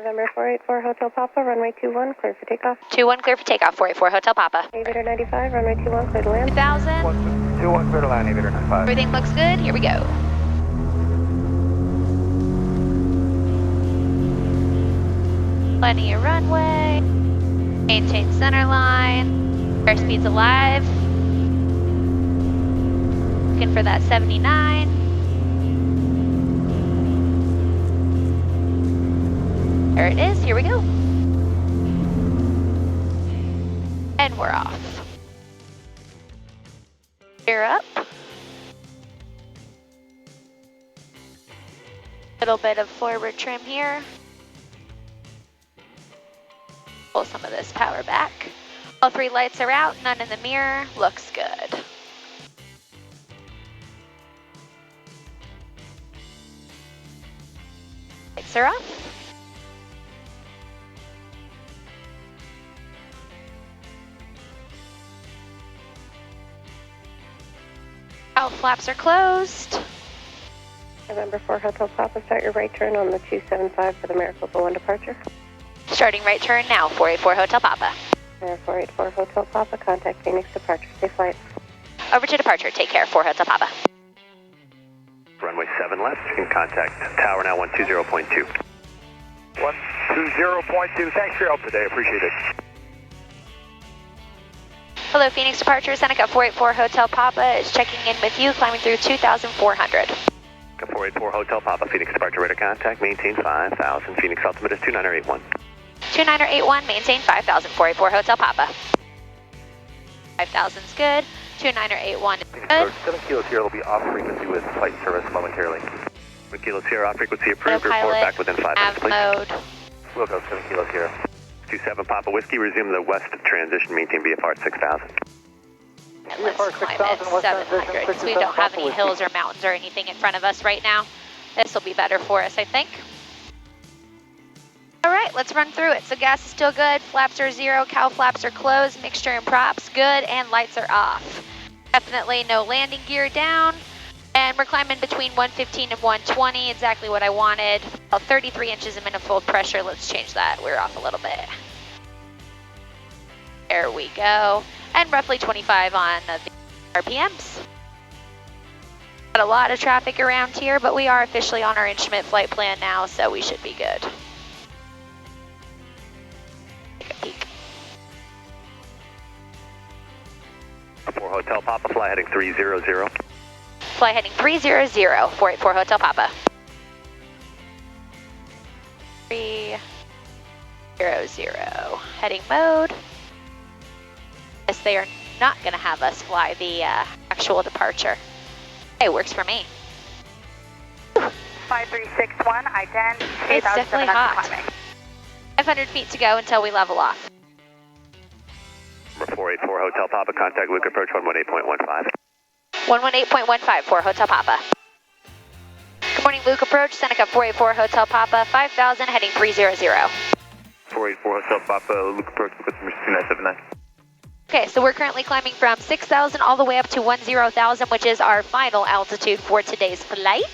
November 484 Hotel Papa, runway 21, clear for takeoff. 21 clear for takeoff, 484 Hotel Papa. Aviator 95, runway 21, clear to land. 2000. 21 clear to land, Aviator 95. Everything looks good, here we go. Plenty of runway. Maintain center line. Airspeed's alive. Looking for that 79. There it is, here we go. And we're off. Gear up. Little bit of forward trim here. Pull some of this power back. All three lights are out, none in the mirror. Looks good. Lights are off. All flaps are closed. November 4 Hotel Papa, start your right turn on the 275 for the Maricopa 1 departure. Starting right turn now, 484 Hotel Papa. 484 Hotel Papa, contact Phoenix departure. Safe flight. Over to departure, take care, 4 Hotel Papa. Runway 7 left, you can contact tower now 120.2. 120.2, thanks for your help today, appreciate it. Hello, Phoenix departure, Seneca 484 Hotel Papa is checking in with you, climbing through 2,400. 484 Hotel Papa, Phoenix departure, radar contact, maintain 5,000. Phoenix altimeter is 2981. 2981, maintain 5,000, 484 Hotel Papa. 5,000's good, 2981 is good. 7 kilos here will be off frequency with flight service momentarily. 7 kilos here, off frequency approved, report Pilot, back within 5 minutes, av please. mode. We'll go 7 kilos here. 27 Papa Whiskey, resume the west transition, maintain VFR at 6,000. And let's climb at 700 because we don't have any hills or mountains or anything in front of us right now. This will be better for us, I think. All right, let's run through it. So gas is still good, flaps are 0, cow flaps are closed, mixture and props good, and lights are off. Definitely no landing gear down, and we're climbing between 115 and 120, exactly what I wanted. About 33 inches of manifold pressure, let's change that. We're off a little bit. There we go. And roughly 25 on the RPMs. Got a lot of traffic around here, but we are officially on our instrument flight plan now, so we should be good. Take a peek. 4 Hotel Papa, fly heading 300. Fly heading 300, 484 Hotel Papa. 300, heading mode. Yes, they are not going to have us fly the actual departure. Hey, works for me. 5361, I-10, It's definitely hot. 500 feet to go until we level off. Number 484 Hotel Papa, contact Luke approach 118.15. 118.15 for Hotel Papa. Good morning, Luke approach, Seneca 484 Hotel Papa, 5,000, heading 300. 484 Hotel Papa, Luke approach, customer 2979. Okay, so we're currently climbing from 6,000 all the way up to 10,000, which is our final altitude for today's flight.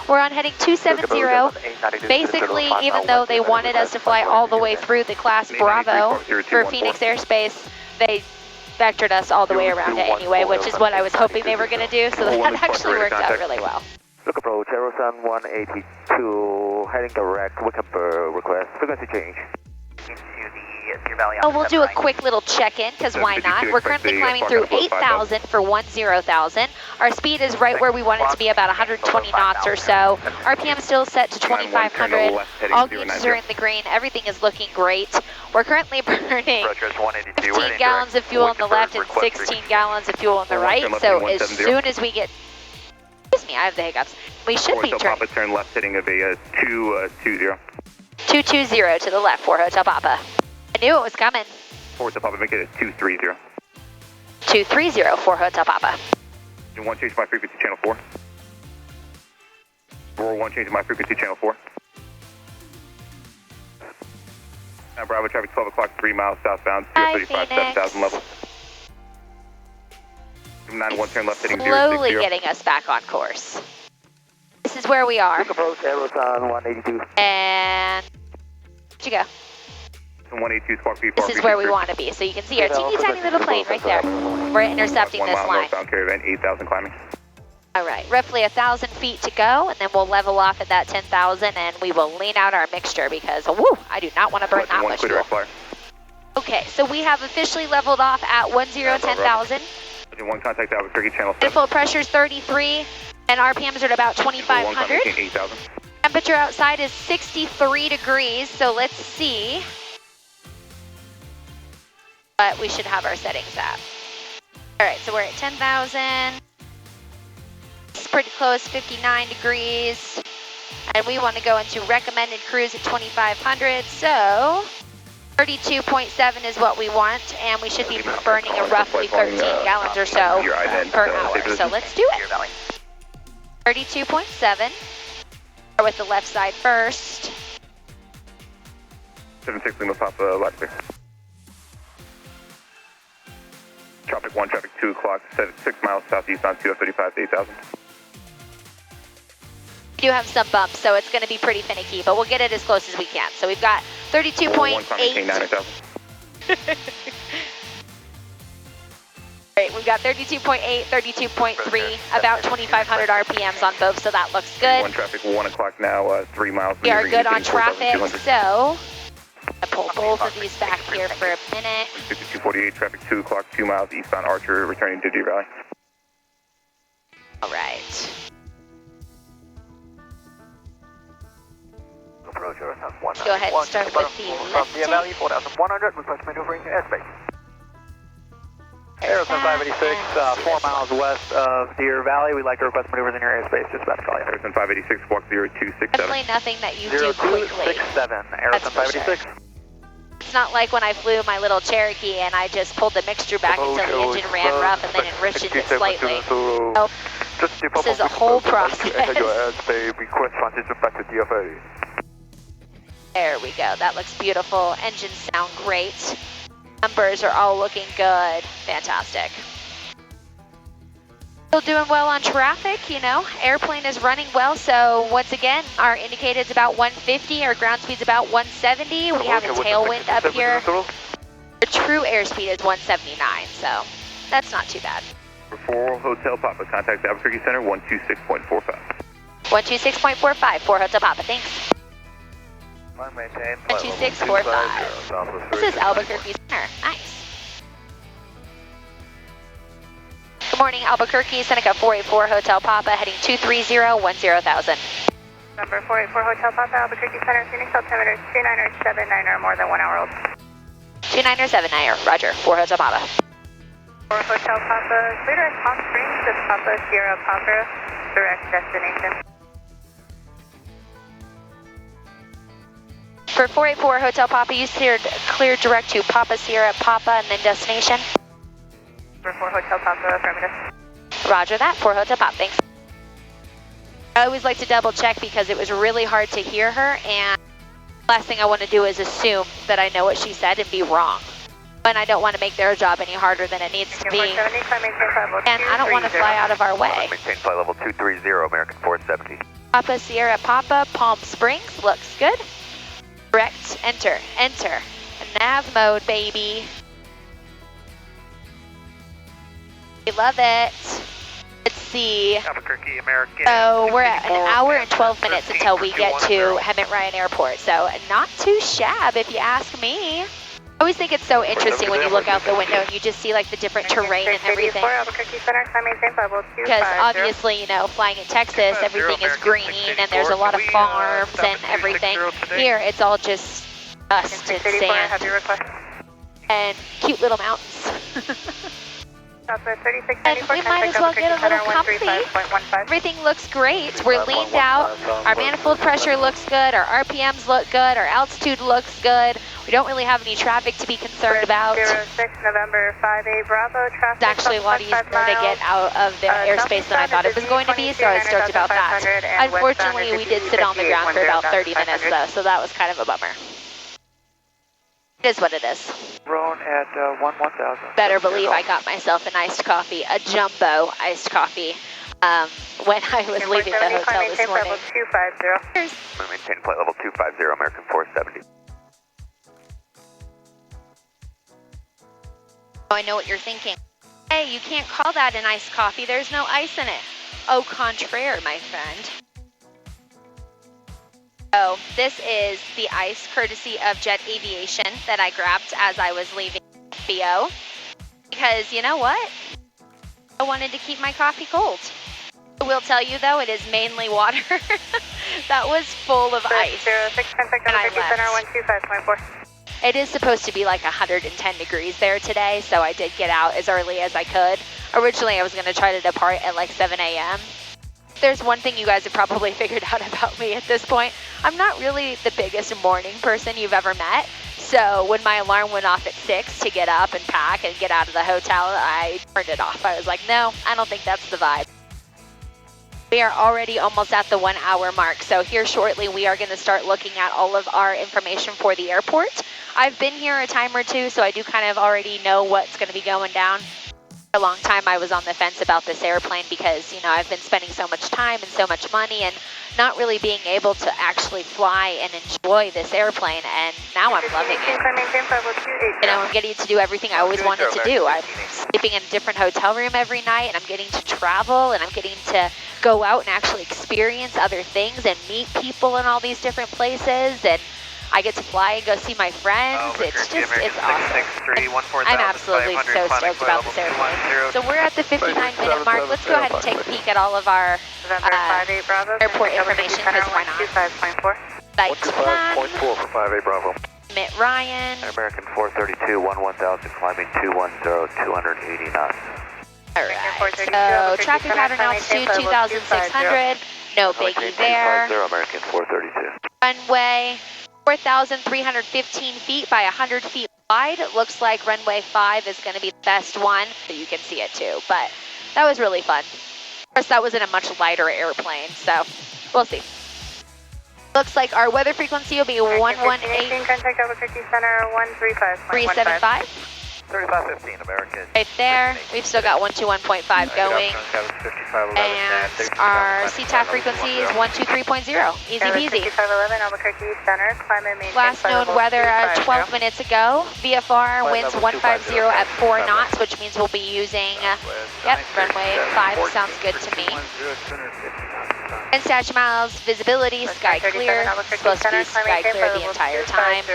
We're on heading 270. Basically, even though they wanted us to fly all the way through the class Bravo for Phoenix airspace, they vectored us all the way around it anyway, which is what I was hoping they were going to do, so that actually worked out really well. Look approach, Aerosun 182, heading direct, wake up request, frequency change. Oh, we'll do a quick little check-in, because why not? We're currently climbing through 8,000 for 10,000. Our speed is right where we want it to be, about 120 knots or so. RPM still set to 2,500. All gauges are in the green. Everything is looking great. We're currently burning 15 gallons of fuel on the left and 16 gallons of fuel on the right. So as soon as we get... Excuse me, I have the hiccups. We should be turning... turn left, heading of a 220. 220 to the left for Hotel Papa. I knew it was coming. 4 Hotel Papa, make it a 230. 230 for Hotel Papa. You want to change my frequency, channel 4. 401, change my frequency, channel 4. Now Bravo traffic, 12 o'clock, 3 miles southbound, 035, 7,000 level. 91, turn left, heading 060. Slowly getting us back on course. This is where we are. Approach, Aerosun 182. And Where'd you go? 182 squawk 3 This is where we want to be. So you can see our teeny tiny little plane right there. We're intercepting this line. Northbound Caravan, 8,000 climbing. All right, roughly 1,000 feet to go, and then we'll level off at that 10,000, and we will lean out our mixture because, woo, I do not want to burn that much fuel. Okay, so we have officially leveled off at 10,000. One contact Albuquerque channel 7. Full pressure is 33, and RPMs are at about 2,500. 8,000. Temperature outside is 63 degrees, so let's see what we should have our settings at. All right, so we're at 10,000. It's pretty close, 59 degrees. And we want to go into recommended cruise at 2,500, so 32.7 is what we want, and we should be burning a roughly 13 gallons or so per hour. So let's do it. 32.7. Start with the left side first. 76 Lima Papa, left clear. Traffic 1, traffic 2 o'clock, 6 miles southeast on 235 to 8,000. We do have some bumps, so it's going to be pretty finicky, but we'll get it as close as we can. So we've got 32.8. Great, we've got 32.8, 32.3, about 2,500 RPMs on both, so that looks good. One traffic 1 o'clock now, 3 miles. We are good on traffic, so I pull both of these back here for a minute. 5248, traffic 2 o'clock, 2 miles eastbound Archer, returning to Deer Valley. All right. Go ahead and start with the lifting. Valley 4,100, request maneuvering to airspace. Aerosmith 586, 4 miles west of Deer Valley. We'd like to request maneuvers in your airspace. Just about to call you. Aerosmith 586, squawk 0267. Definitely nothing that you do quickly. 0267, Aerosmith 586. Sure. It's not like when I flew my little Cherokee and I just pulled the mixture back until the engine ran rough and then enriched it slightly. Nope. This is a whole process. Request transition back to DFA. There we go. That looks beautiful. Engines sound great. Numbers are all looking good. Fantastic. Still doing well on traffic, you know. Airplane is running well, so once again, our indicated's about 150, our ground speed's about 170. We have a tailwind up here. The true airspeed is 179, so that's not too bad. 4 Hotel Papa, contact Albuquerque Center, 126.45. 126.45, 4 Hotel Papa, thanks. 126.45. This is Albuquerque Center. Nice. Good morning, Albuquerque, Seneca 484 Hotel Papa, heading 230, 10,000. Number 484 Hotel Papa, Albuquerque Center, Phoenix, altimeter 2979 more than 1 hour old. 2979, roger, 4 Hotel Papa. 4 Hotel Papa, clear at Palm Springs with Papa Sierra Papa, direct destination. For 484 Hotel Papa, you clear direct to Papa Sierra Papa and then destination. For 4 Hotel Papa, affirmative. Roger that, 4 Hotel Papa, thanks. I always like to double check because it was really hard to hear her, and the last thing I want to do is assume that I know what she said and be wrong. And I don't want to make their job any harder than it needs to be. And I don't want to fly out of our way. Maintain flight level 230, American 470. Papa Sierra Papa, Palm Springs, looks good. Direct, enter. Nav mode, baby. We love it. Let's see. Albuquerque, American. So we're at 1 hour and 12 minutes until we get to Hemet Ryan Airport. So not too shabby if you ask me. I always think it's so interesting when you look out the window and you just see like the different terrain and everything. Because obviously, you know, flying in Texas, everything is green and there's a lot of farms and everything. Here, it's all just dust and sand and cute little mountains. And we might as well get a little comfy. Everything looks great. We're leaned out. Our manifold pressure looks good. Our RPMs look good. Our altitude looks good. We don't really have any traffic to be concerned about. 06 November 58 Bravo traffic. It's actually a lot easier to get out of the airspace than I thought it was going to be, so I was stoked about that. Unfortunately, we did sit on the ground for about 30 minutes though, so that was kind of a bummer. It is what it is. Roan at 1,000. Better believe I got myself an iced coffee, a jumbo iced coffee, when I was leaving the hotel this morning. Maintain Maintain flight level 250, American 470. Oh, I know what you're thinking. Hey, you can't call that an iced coffee. There's no ice in it. Au contraire, my friend. So this is the ice courtesy of Jet Aviation that I grabbed as I was leaving BO. Because you know what? I wanted to keep my coffee cold. I will tell you though, it is mainly water. That was full of ice. 06, contact Albuquerque Center 125.4. It is supposed to be like 110 degrees there today, so I did get out as early as I could. Originally, I was going to try to depart at like 7 a.m. There's one thing you guys have probably figured out about me at this point. I'm not really the biggest morning person you've ever met. So when my alarm went off at 6 to get up and pack and get out of the hotel, I turned it off. I was like, no, I don't think that's the vibe. We are already almost at the 1 hour mark. So here shortly, we are going to start looking at all of our information for the airport. I've been here a time or two, so I do kind of already know what's going to be going down. For a long time, I was on the fence about this airplane because, you know, I've been spending so much time and so much money and not really being able to actually fly and enjoy this airplane, and now I'm loving it. You know, I'm getting to do everything I always wanted to do. I'm sleeping in a different hotel room every night, and I'm getting to travel, and I'm getting to go out and actually experience other things and meet people in all these different places, and I get to fly and go see my friends. It's just, it's awesome. I'm absolutely so stoked about this airplane. So we're at the 59-minute mark. Let's go ahead and take a peek at all of our airport information, because why not? Flight plan. 0.4 for 58 Bravo. Hemet Ryan. American 432, 11,000, climbing 210, 280 knots. Alright, so traffic pattern altitude 2,600. No biggie there. American 432. Runway 4,315 feet by 100 feet wide. It looks like runway 5 is going to be the best one. So you can see it too, but that was really fun. Of course, that was in a much lighter airplane, so we'll see. Looks like our weather frequency will be 118. Contact Albuquerque Center 135.15. 3515 American. Right there. We've still got 121.5 going. And our CTAF frequency is 123.0. Easy peasy. 5511 Albuquerque Center, climate maintain. Last known weather 12 minutes ago. VFR winds 150 at 4 knots, which means we'll be using, yep, runway 5 sounds good to me. And statute miles, visibility, sky clear. Supposed to be sky clear the entire time.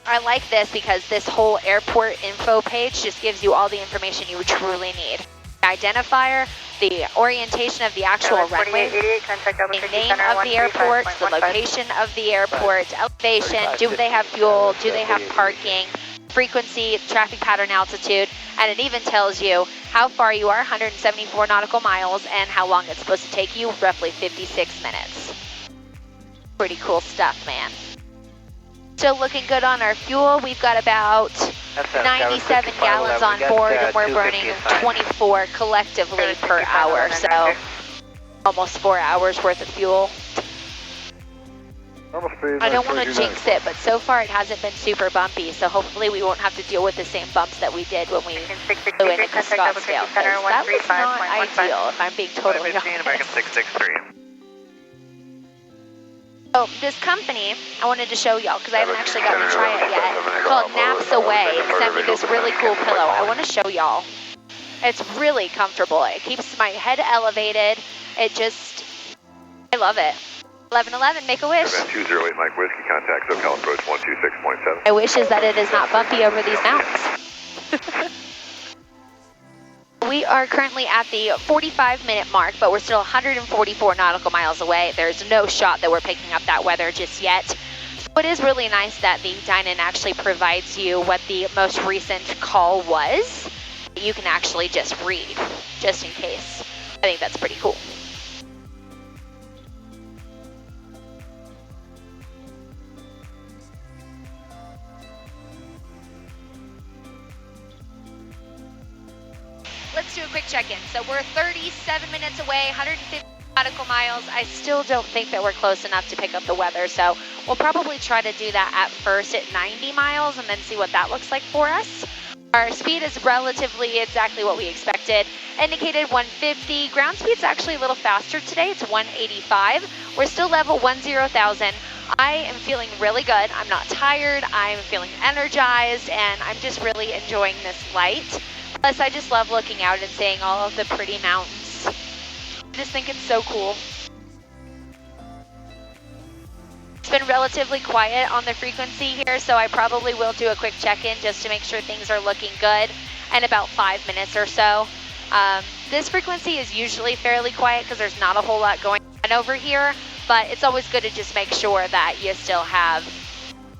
I like this because this whole airport info page just gives you all the information you truly need. The identifier, the orientation of the actual runway, the name of the airport, the location of the airport, elevation, do they have fuel, do they have parking, frequency, traffic pattern altitude, and it even tells you how far you are, 174 nautical miles, and how long it's supposed to take you, roughly 56 minutes. Pretty cool stuff, man. Still looking good on our fuel. We've got about 97 gallons on board, and we're burning 24 collectively per hour, so almost 4 hours worth of fuel. I don't want to jinx it, but so far it hasn't been super bumpy, so hopefully we won't have to deal with the same bumps that we did when we flew in at the Scottsdale, because that was not ideal, if I'm being totally honest. American 663. So this company, I wanted to show y'all, because I haven't actually gotten to try it yet, called Naps Away, and sent me this really cool pillow. I want to show y'all. It's really comfortable. It keeps my head elevated. It just, I love it. 1111, make a wish. 208 Mike Whiskey, contact SoCal approach 126.7. My wish is that it is not bumpy over these mountains. We are currently at the 45-minute mark, but we're still 144 nautical miles away. There's no shot that we're picking up that weather just yet. So it is really nice that the Dynan actually provides you what the most recent call was. You can actually just read, just in case. I think that's pretty cool. Let's do a quick check-in. So we're 37 minutes away, 150 nautical miles. I still don't think that we're close enough to pick up the weather, so we'll probably try to do that at first at 90 miles and then see what that looks like for us. Our speed is relatively exactly what we expected. Indicated 150. Ground speed's actually a little faster today. It's 185. We're still level 10,000. I am feeling really good. I'm not tired. I'm feeling energized, and I'm just really enjoying this flight. Plus, I just love looking out and seeing all of the pretty mountains. I just think it's so cool. It's been relatively quiet on the frequency here, so I probably will do a quick check-in just to make sure things are looking good in about 5 minutes or so. This frequency is usually fairly quiet because there's not a whole lot going on over here, but it's always good to just make sure that you still have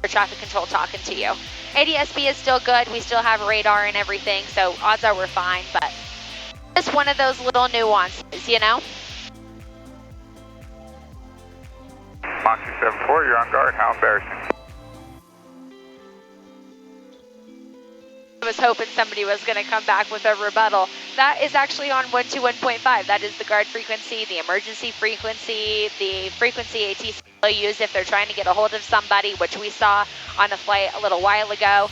your traffic control talking to you. ADS-B is still good. We still have radar and everything, so odds are we're fine, but just one of those little nuances, you know? Moxie 74, you're on guard. How embarrassing. I was hoping somebody was going to come back with a rebuttal. That is actually on 121.5. That is the guard frequency, the emergency frequency, the frequency ATC will use if they're trying to get a hold of somebody, which we saw on a flight a little while ago.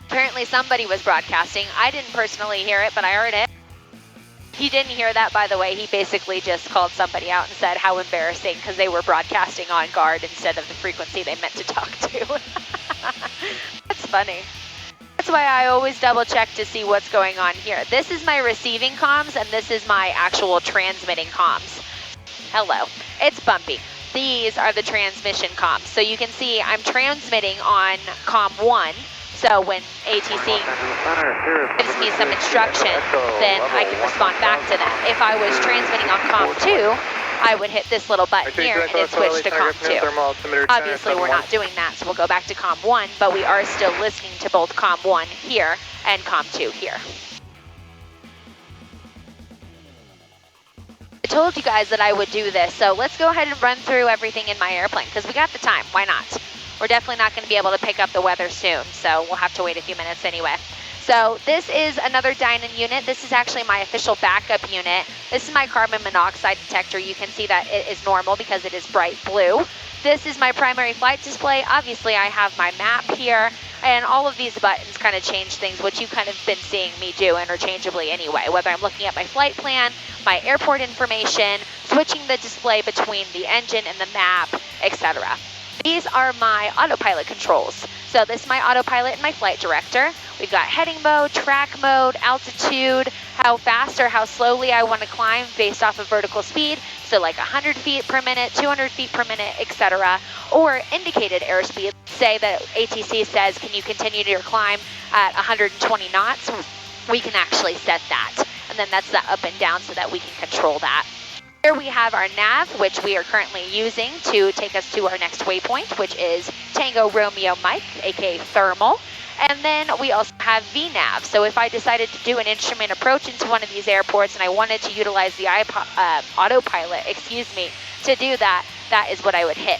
Apparently somebody was broadcasting. I didn't personally hear it, but I heard it. He didn't hear that, by the way. He basically just called somebody out and said how embarrassing because they were broadcasting on guard instead of the frequency they meant to talk to. That's funny. That's why I always double check to see what's going on here. This is my receiving comms, and this is my actual transmitting comms. Hello. It's bumpy. These are the transmission comms. So you can see I'm transmitting on comm 1. So when ATC gives me some instruction, then I can respond back to that. If I was transmitting on comm 2, I would hit this little button here and it switched to comm 2. Obviously we're not doing that, so we'll go back to comm 1, but we are still listening to both comm 1 here and comm 2 here. I told you guys that I would do this, so let's go ahead and run through everything in my airplane, because we got the time, why not? We're definitely not going to be able to pick up the weather soon, so we'll have to wait a few minutes anyway. So this is another Dynon unit. This is actually my official backup unit. This is my carbon monoxide detector. You can see that it is normal because it is bright blue. This is my primary flight display. Obviously, I have my map here, and all of these buttons kind of change things, which you've kind of been seeing me do interchangeably anyway, whether I'm looking at my flight plan, my airport information, switching the display between the engine and the map, etc. These are my autopilot controls. So this is my autopilot and my flight director. We've got heading mode, track mode, altitude, how fast or how slowly I want to climb based off of vertical speed. So like 100 feet per minute, 200 feet per minute, etc. Or indicated airspeed. Say that ATC says, can you continue your climb at 120 knots? We can actually set that. And then that's the up and down so that we can control that. Here we have our nav, which we are currently using to take us to our next waypoint, which is Tango Romeo Mike, aka thermal. And then we also have VNav. So if I decided to do an instrument approach into one of these airports and I wanted to utilize the autopilot, to do that, that is what I would hit.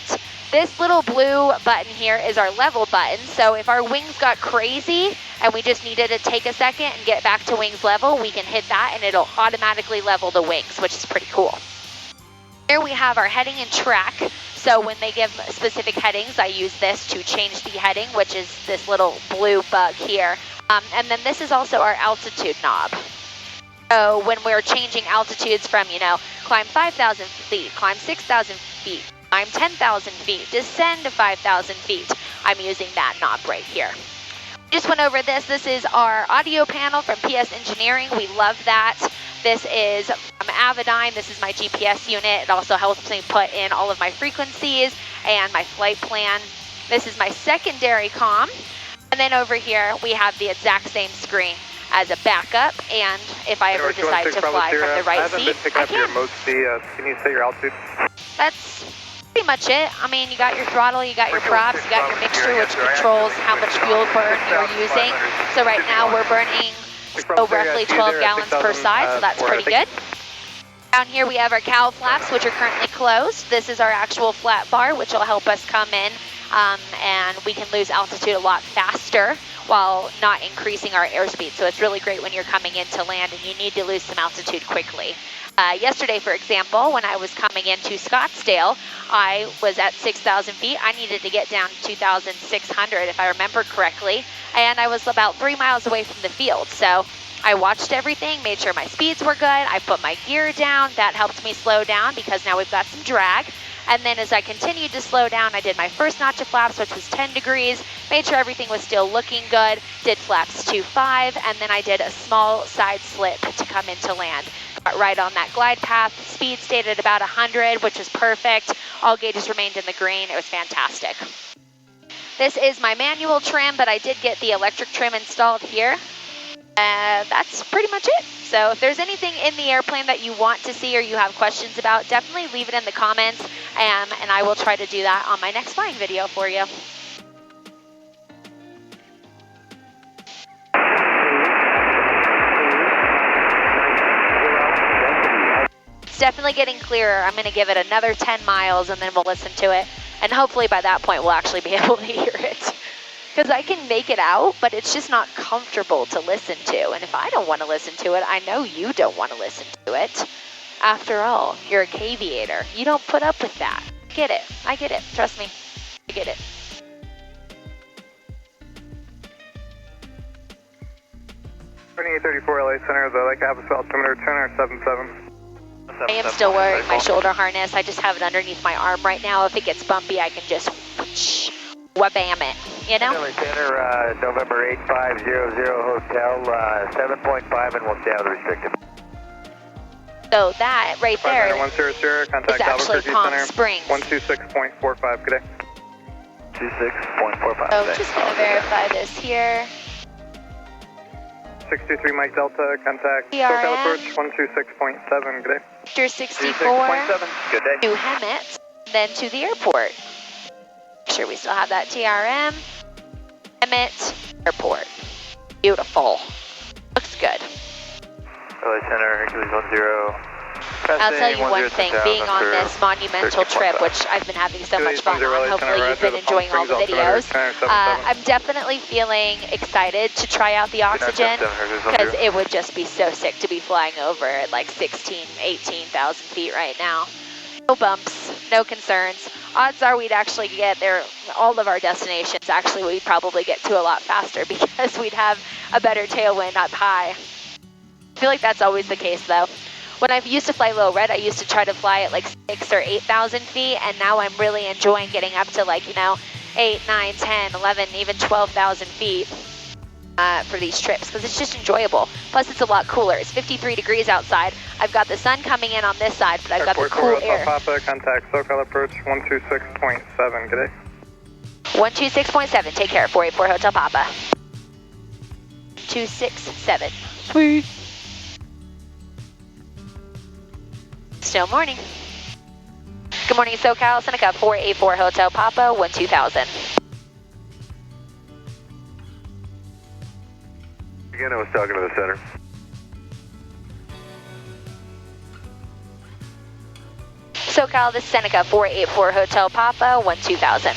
This little blue button here is our level button. So if our wings got crazy and we just needed to take a second and get back to wings level, we can hit that and it'll automatically level the wings, which is pretty cool. Here we have our heading and track. So when they give specific headings, I use this to change the heading, which is this little blue bug here. And then this is also our altitude knob. So when we're changing altitudes from, climb 5,000 feet, climb 6,000 feet, climb 10,000 feet, descend to 5,000 feet, I'm using that knob right here. Just went over this. This is our audio panel from PS Engineering. We love that. This is from Avidyne. This is my GPS unit. It also helps me put in all of my frequencies and my flight plan. This is my secondary comm. And then over here, we have the exact same screen as a backup. And if I ever decide to fly from the right seat, I can. Can you set your altitude? That's pretty much it. I mean, you got your throttle, you got your props, you got your mixture, which controls how much fuel burn you're using. So right now we're burning roughly 12 gallons per side, so that's pretty good. Down here we have our cowl flaps, which are currently closed. This is our actual flat bar, which will help us come in, and we can lose altitude a lot faster while not increasing our airspeed. So it's really great when you're coming in to land and you need to lose some altitude quickly. Yesterday, for example, when I was coming into Scottsdale, I was at 6,000 feet. I needed to get down to 2,600, if I remember correctly, and I was about 3 miles away from the field. So I watched everything, made sure my speeds were good. I put my gear down. That helped me slow down because now we've got some drag. And then as I continued to slow down, I did my first notch of flaps, which was 10 degrees, made sure everything was still looking good, did flaps 2.5, and then I did a small side slip to come into land. Got right on that glide path, speed stayed at about 100, which was perfect. All gauges remained in the green. It was fantastic. This is my manual trim, but I did get the electric trim installed here. That's pretty much it. So if there's anything in the airplane that you want to see or you have questions about, definitely leave it in the comments, and I will try to do that on my next flying video for you. It's definitely getting clearer. I'm going to give it another 10 miles and then we'll listen to it. And hopefully by that point we'll actually be able to hear it. Because I can make it out, but it's just not comfortable to listen to. And if I don't want to listen to it, I know you don't want to listen to it. After all, you're a caviator. You don't put up with that. I get it. I get it. Trust me. I get it. Turning 834 LA Center, the Lake Abyssal altimeter 1077. I am still wearing my shoulder harness. I just have it underneath my arm right now. If it gets bumpy, I can just whoosh, wha-bam it, you know? LA Center, November 8500 Hotel, 7.5, and we'll stay out of the restricted. So that right there 100, contact is actually Albuquerque Palm Center, Springs. 126.45, good day. 26.45. So I'm just going to verify this here. 623 Mike Delta, contact PRM. SoCal approach 126.7, good day. After 64 26.7, good day. to Hemet, then to the airport. Make sure we still have that TRM. Hemet Airport. Beautiful. Looks good. LA Center, Hercules 10. I'll tell you one thing, being on this monumental trip, which I've been having so much fun on, hopefully you've been enjoying all the videos, I'm definitely feeling excited to try out the oxygen, because it would just be so sick to be flying over at like 16, 18,000 feet right now. No bumps, no concerns. Odds are we'd actually get there, all of our destinations, actually we'd probably get to a lot faster because we'd have a better tailwind up high. I feel like that's always the case though. When I used to fly low red, I used to try to fly at like 6,000 or 8,000 feet, and now I'm really enjoying getting up to like, 8, 9, 10, 11, even 12,000 feet for these trips, because it's just enjoyable. Plus, it's a lot cooler. It's 53 degrees outside. I've got the sun coming in on this side, but I've got the cool air. Papa, contact SoCal approach 126.7, good day. 126.7, take care, 484 Hotel Papa. 267. Sweet. Still morning. Good morning, SoCal, Seneca, 484 Hotel Papa, 12000. Again, I was talking to the center. SoCal, this is Seneca, 484 Hotel Papa, 12000.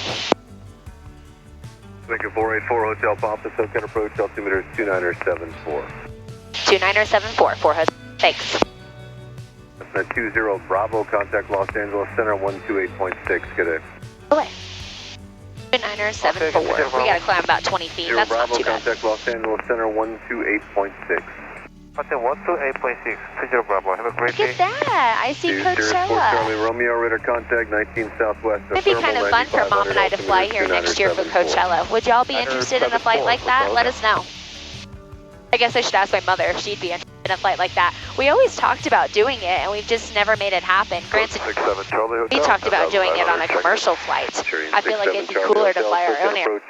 Seneca 484 Hotel Papa, SoCal approach, altimeter 2974. 2974, 4 Hotel, thanks. 20 Bravo, contact Los Angeles Center 128.6, good day. Away. 2974, we gotta climb about 20 feet, that's Bravo, not too bad. contact Los Angeles Center 128.6. Contact 128.6, 20 Bravo, have a great Look at that, I see Coachella. Charlie Romeo, radar contact 19 Southwest. It'd be kind of fun for Mom and I to fly here next year for Coachella. Would y'all be interested in a flight like that? Let us know. I guess I should ask my mother if she'd be interested in a flight like that. We always talked about doing it, and we've just never made it happen. Granted, we talked about doing it on a commercial flight. I feel like it'd be cooler to fly our own air.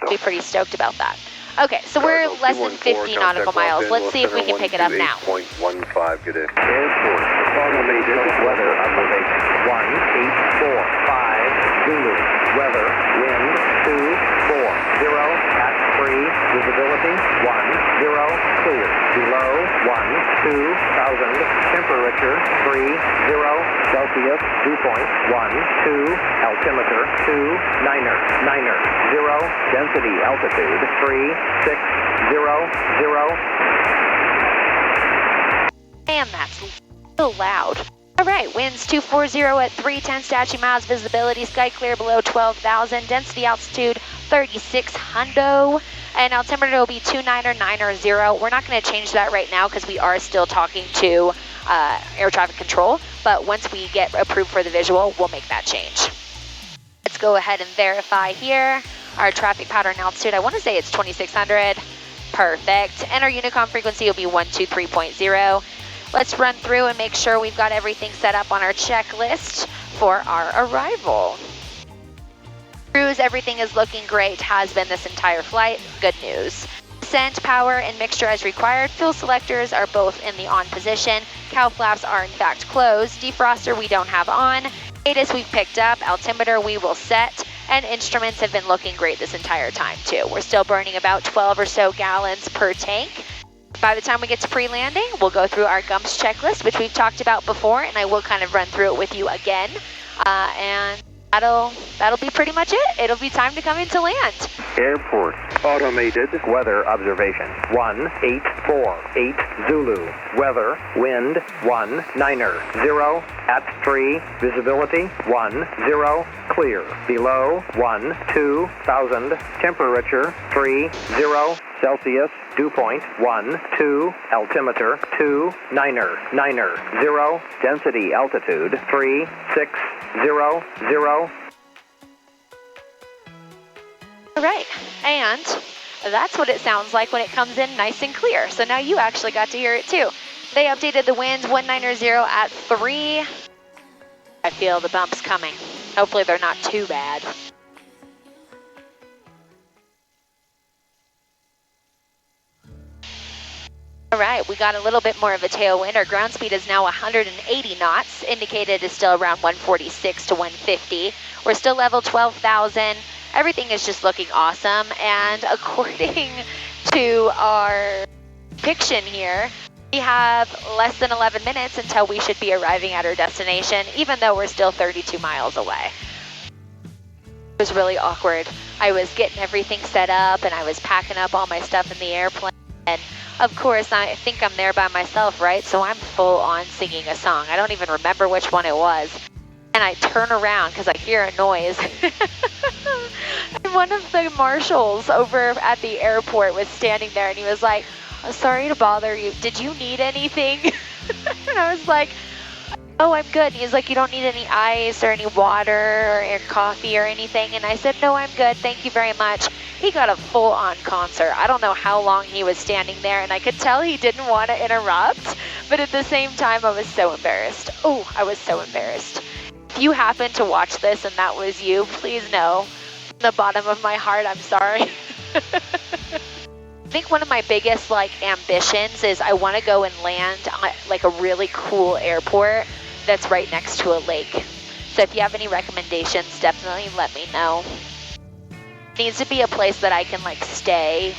Be pretty stotoked about that. Okay, so we're less than 50 nautical miles. Let's see if we can pick it up now. 8.15, good day. Airport, Chicago Major, weather observation, 1845, Zulu, weather, wind, 240, at 3, visibility, 10, clear, below, 12,000, temperature, 30, Celsius, dew point, 12, altimeter, 29er, 0, density, altitude, 3600. Man, that's so loud. All right, winds 240 at 310 statute miles, visibility, sky clear below 12,000, density altitude 3600, and altimeter will be 29er, 90. We're not going to change that right now because we are still talking to air traffic control, but once we get approved for the visual, we'll make that change. Let's go ahead and verify here. Our traffic pattern altitude, I want to say it's 2600. Perfect. And our Unicom frequency will be 123.0. Let's run through and make sure we've got everything set up on our checklist for our arrival. Cruise, everything is looking great, has been this entire flight. Good news. Descent, power, and mixture as required. Fuel selectors are both in the on position. Cowl flaps are in fact closed. Defroster we don't have on. ATIS we've picked up. Altimeter we will set. And instruments have been looking great this entire time too. We're still burning about 12 or so gallons per tank. By the time we get to pre-landing, we'll go through our GUMPS checklist, which we've talked about before, and I will kind of run through it with you again. And that'll be pretty much it. It'll be time to come into land. Airport. Automated. Weather observation. 184. 8 Zulu. Weather. Wind. 19er. 0 at 3. Visibility. 10. Clear. Below 12,000. Temperature 30 Celsius. Dew point 12. Altimeter 29er. 0. Density altitude 3600. All right, and that's what it sounds like when it comes in nice and clear. So now you actually got to hear it too. They updated the winds 190 at 3. I feel the bumps coming. Hopefully they're not too bad. All right, we got a little bit more of a tailwind. Our ground speed is now 180 knots. Indicated is still around 146 to 150. We're still level 12,000. Everything is just looking awesome. And according to our depiction here, we have less than 11 minutes until we should be arriving at our destination, even though we're still 32 miles away. It was really awkward. I was getting everything set up and I was packing up all my stuff in the airplane. And of course, I think I'm there by myself, right? So I'm full on singing a song. I don't even remember which one it was. And I turn around because I hear a noise. And one of the marshals over at the airport was standing there and he was like, "Oh, sorry to bother you. Did you need anything?" And I was like, "Oh, I'm good." And he's like, "You don't need any ice or any water or coffee or anything?" And I said, "No, I'm good. Thank you very much." He got a full-on concert. I don't know how long he was standing there, and I could tell he didn't want to interrupt, but at the same time, I was so embarrassed. Oh, I was so embarrassed. If you happen to watch this and that was you, please know, from the bottom of my heart, I'm sorry. I think one of my biggest ambitions is I want to go and land at a really cool airport that's right next to a lake. So if you have any recommendations, definitely let me know. It needs to be a place that I can stay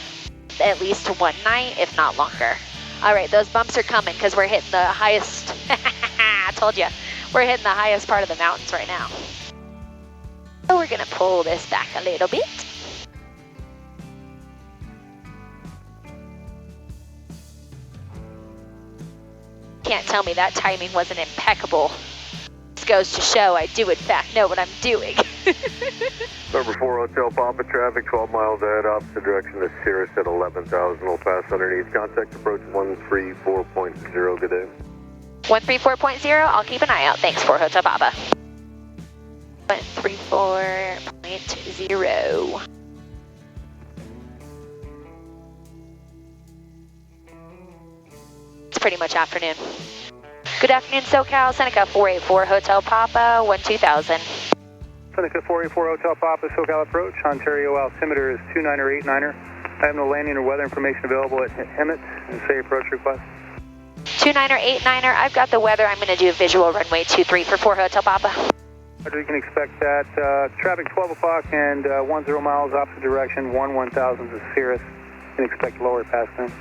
at least one night, if not longer. All right, those bumps are coming because we're hitting the highest. I told you, we're hitting the highest part of the mountains right now. So we're gonna pull this back a little bit. Can't tell me that timing wasn't impeccable. This goes to show I do in fact know what I'm doing. Number 4 Hotel Papa, traffic 12 miles ahead, opposite direction to Cirrus at 11,000. We'll pass underneath. Contact approach 134.0. Good day. 134.0, I'll keep an eye out. Thanks, 4 Hotel Papa. 134.0. It's pretty much afternoon. Good afternoon, SoCal. Seneca 484 Hotel Papa, 12000. Seneca 484 Hotel Papa, SoCal approach. Ontario altimeter is 29er, 89er. I have no landing or weather information available at Hemet. Say approach request. 29er, 89er. I've got the weather. I'm going to do a visual runway 23 for 4 Hotel Papa. You can expect that. Traffic 12 o'clock and 10 miles opposite direction, 1000 to Cirrus. You can expect lower pass time.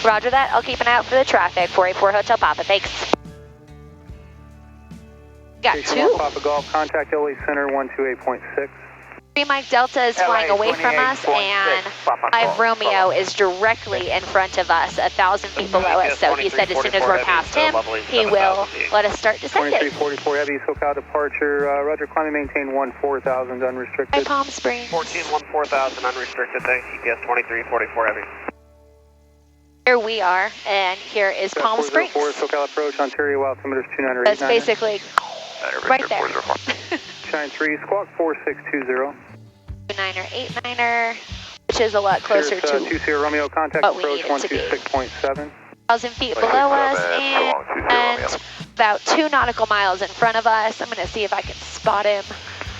Roger that. I'll keep an eye out for the traffic. 484 Hotel Papa. Thanks. Got Station 2. 1 Papa Golf, contact LA Center 128.6. 3 Mike Delta is flying away from us, and 5 Romeo is directly in front of us, 1,000 feet below us. So he said as soon as we're past him, he will let us start descending. 2344 Heavy, SoCal departure. Roger, climbing, maintain 14,000 unrestricted. Hi, Palm Springs. 14, 14,000 unrestricted, thanks. GPS 2344 Heavy. Here we are, and here is Palm Springs. 404 SoCal approach, Ontario altimeter is 29 or 89. That's basically right there. Shine 3, squawk 4620. 29 or 89er, which is a lot closer to 20 Romeo, contact what we approach need it to be. 126.7. 1,000 feet below us and about 2 nautical miles in front of us. I'm going to see if I can spot him.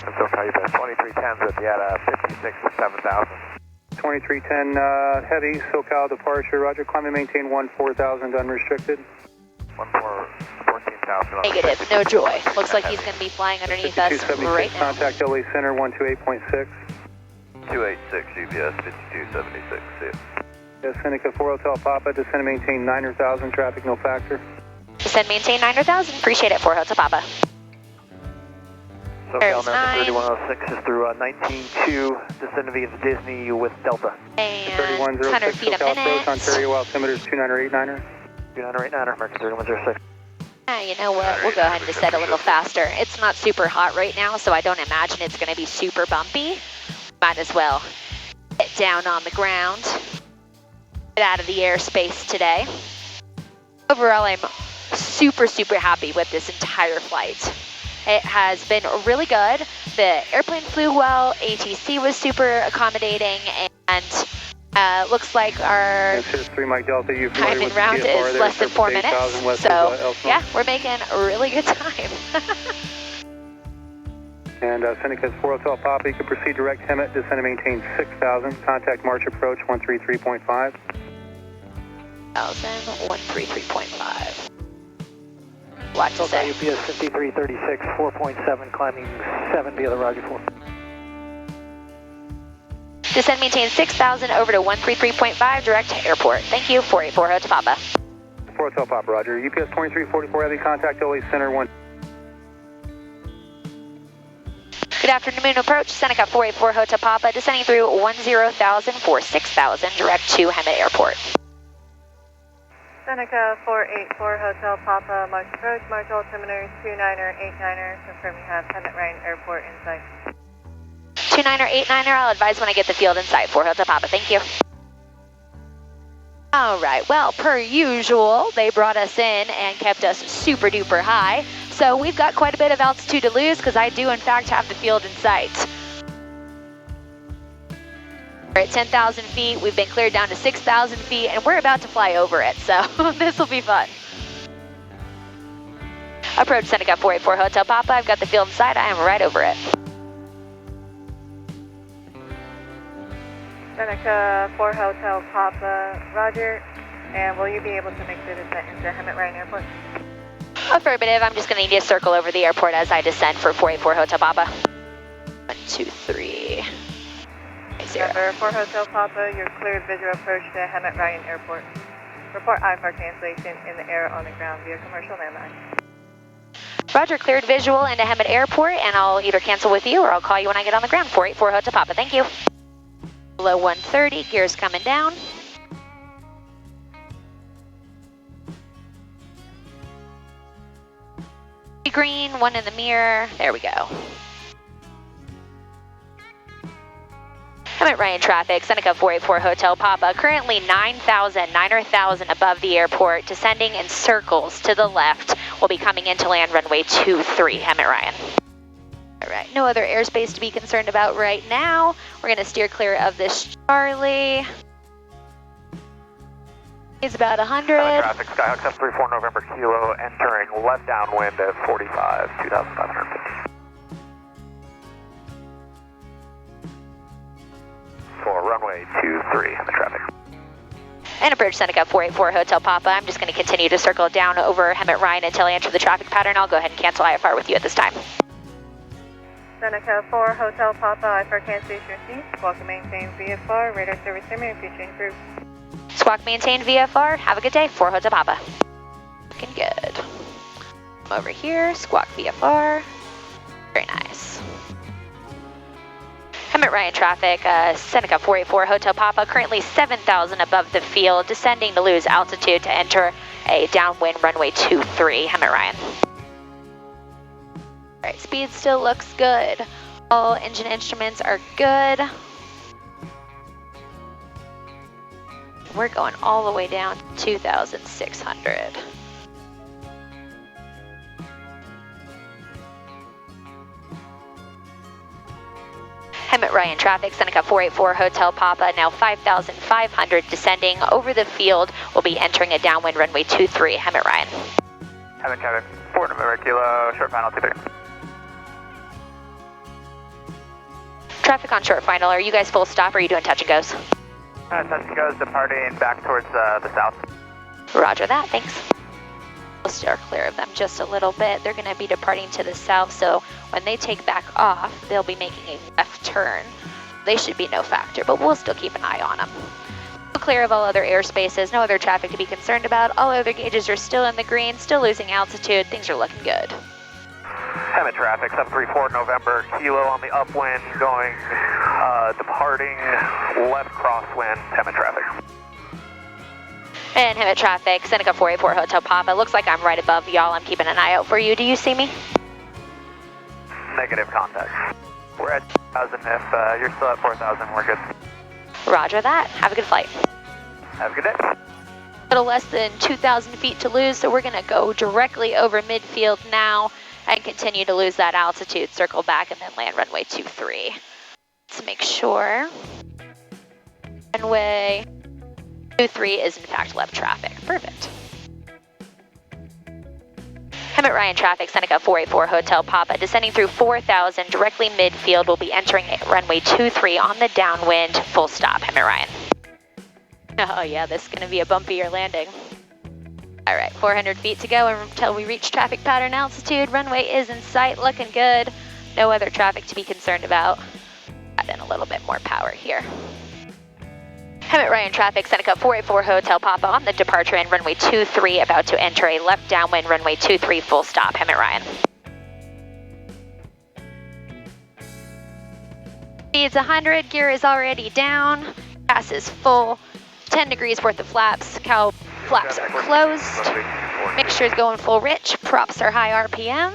SoCal, you passed 2310s at the 56 to 7,000. 2310 heavy, SoCal departure, roger, climb and maintain 14,000 unrestricted. 14,000. Negative, no joy. Looks like he's going to be flying underneath us right now. Contact LA Center 128.6. 286 UPS 5276, see you. Yes, Seneca 4 Hotel Papa, descend and maintain 9,000, traffic no factor. Descend, maintain 9,000. Appreciate it, 4 Hotel Papa. SoCal American 3106 is through 19-2, descending via Disney with Delta. And 3106 100 feet a SoCal minute. approach, Ontario altimeter is 29 or 89er. 29 or 89er, American 3106. You know what, we'll go ahead and descend a little faster. It's not super hot right now, so I don't imagine it's going to be super bumpy. Might as well get down on the ground. Get out of the airspace today. Overall, I'm super, super happy with this entire flight. It has been really good. The airplane flew well, ATC was super accommodating, and looks like our time in round is less than 4 minutes. So yeah, we're making a really good time. And Seneca's 4 Hotel Papa, you can proceed direct Hemet, descend and maintain 6,000, contact March approach 133.5. 133.5. Watch the set. UPS 5336, 4.7, climbing 7 via the Roger 4. Descend, maintain 6,000 over to 133.5, direct to airport. Thank you, 484 Hotel Papa. 4 Hotel Papa, roger. UPS 2344 heavy, contact LA Center 1. Good afternoon, approach Seneca 484 Hotel Papa, descending through 10,000 for 6,000, direct to Hemet Airport. Seneca 484 Hotel Papa, March approach, March altimeter 29er, 89er, confirm you have Hemet Ryan Airport in sight. 29er, 89er, I'll advise when I get the field in sight, 4 Hotel Papa, thank you. All right, well, per usual, they brought us in and kept us super duper high, so we've got quite a bit of altitude to lose because I do in fact have the field in sight. We're at 10,000 feet, we've been cleared down to 6,000 feet, and we're about to fly over it, so this will be fun. Approach Seneca 484 Hotel Papa, I've got the field in sight, I am right over it. Seneca 4 Hotel Papa, roger, and will you be able to make the descent into Hemet Ryan Airport? Affirmative, I'm just going to need you to circle over the airport as I descend for 484 Hotel Papa. 1, 2, 3. Number 4 Hotel Papa, you're cleared visual approach to Hemet Ryan Airport. Report IFR cancellation in the air on the ground via commercial landline. Roger, cleared visual into Hemet Airport, and I'll either cancel with you or I'll call you when I get on the ground. 484 Hotel Papa, thank you. Below 130, gears coming down. Green, 1 in the mirror, there we go. Hemet Ryan traffic, Seneca 484 Hotel Papa, currently 9,000 above the airport, descending in circles to the left. We'll be coming into land runway 23, Hemet Ryan. All right, no other airspace to be concerned about right now. We're gonna steer clear of this Charlie. It's about 100. Traffic, Skyhawk 734 November Kilo, entering left downwind at 45, 2,550. For runway 23, the traffic. And approach Seneca 484 Hotel Papa. I'm just going to continue to circle down over Hemet Ryan until I enter the traffic pattern. I'll go ahead and cancel IFR with you at this time. Seneca 4 Hotel Papa, IFR cancellation received. Welcome, maintain VFR, radar service terminated, future improved. Squawk maintain VFR. Have a good day. 4 Hotel Papa. Looking good. Come over here. Squawk VFR. Very nice. Hemet Ryan traffic, Seneca 484 Hotel Papa, currently 7,000 above the field, descending to lose altitude to enter a downwind runway 23, Hemet Ryan. All right, speed still looks good. All engine instruments are good. We're going all the way down to 2,600. Hemet Ryan traffic, Seneca 484 Hotel Papa, now 5,500 descending over the field. We'll be entering a downwind runway 23, Hemet Ryan. Hemet traffic, 4 November Kilo, short final 23. Traffic on short final, are you guys full stop or are you doing touch and goes? Touch and goes departing back towards the south. Roger that, thanks. We'll steer clear of them just a little bit. They're going to be departing to the south, so when they take back off, they'll be making a left turn. They should be no factor, but we'll still keep an eye on them. Clear of all other airspaces, no other traffic to be concerned about. All other gauges are still in the green, still losing altitude. Things are looking good. Hemet traffic, 734 November Kilo on the upwind, going departing left crosswind, Hemet traffic. And Hemet traffic, Seneca 484 Hotel Papa. Looks like I'm right above y'all. I'm keeping an eye out for you. Do you see me? Negative contact. We're at 2,000. If you're still at 4,000, we're good. Roger that. Have a good flight. Have a good day. A little less than 2,000 feet to lose, so we're going to go directly over midfield now and continue to lose that altitude, circle back, and then land runway 23. Let's make sure. Runway 23 is in fact left traffic. Perfect. Hemet Ryan traffic, Seneca 484 Hotel Papa, descending through 4,000, directly midfield. We'll be entering runway 23 on the downwind, full stop, Hemet Ryan. Oh yeah, this is going to be a bumpier landing. All right, 400 feet to go until we reach traffic pattern altitude. Runway is in sight, looking good. No other traffic to be concerned about. Add in a little bit more power here. Hemet Ryan traffic, Seneca 484 Hotel Papa on the departure end, runway 23, about to enter a left downwind, runway 23, full stop, Hemet Ryan. Speed's 100, gear is already down, gas is full, 10 degrees worth of flaps, cowl flaps are closed, mixture's going full rich, props are high RPM.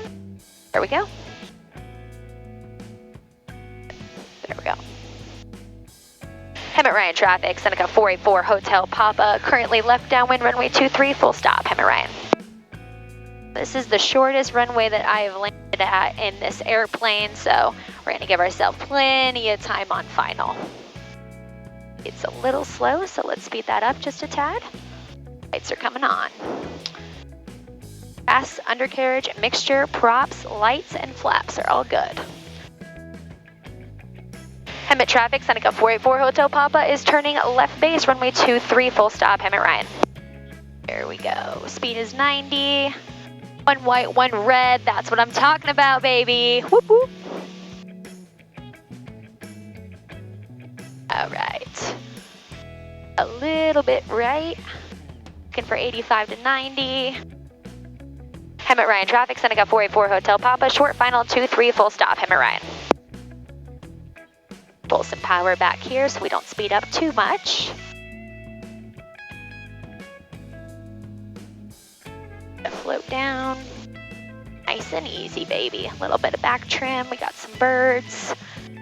There we go. There we go. Hemet Ryan traffic, Seneca 484 Hotel Papa, currently left downwind runway 23, full stop, Hemet Ryan. This is the shortest runway that I have landed at in this airplane, so we're going to give ourselves plenty of time on final. It's a little slow, so let's speed that up just a tad. Lights are coming on. Gas, undercarriage, mixture, props, lights, and flaps are all good. Hemet traffic, Seneca 484 Hotel Papa is turning left base, runway 23, full stop, Hemet Ryan. There we go. Speed is 90. One white, one red. That's what I'm talking about, baby. Whoop, whoop. All right. A little bit right. Looking for 85 to 90. Hemet Ryan traffic, Seneca 484 Hotel Papa, short final 23, full stop, Hemet Ryan. Pull some power back here so we don't speed up too much. Float down. Nice and easy, baby. A little bit of back trim. We got some birds.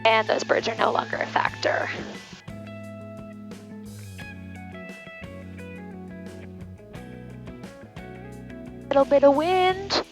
And those birds are no longer a factor. Little bit of wind.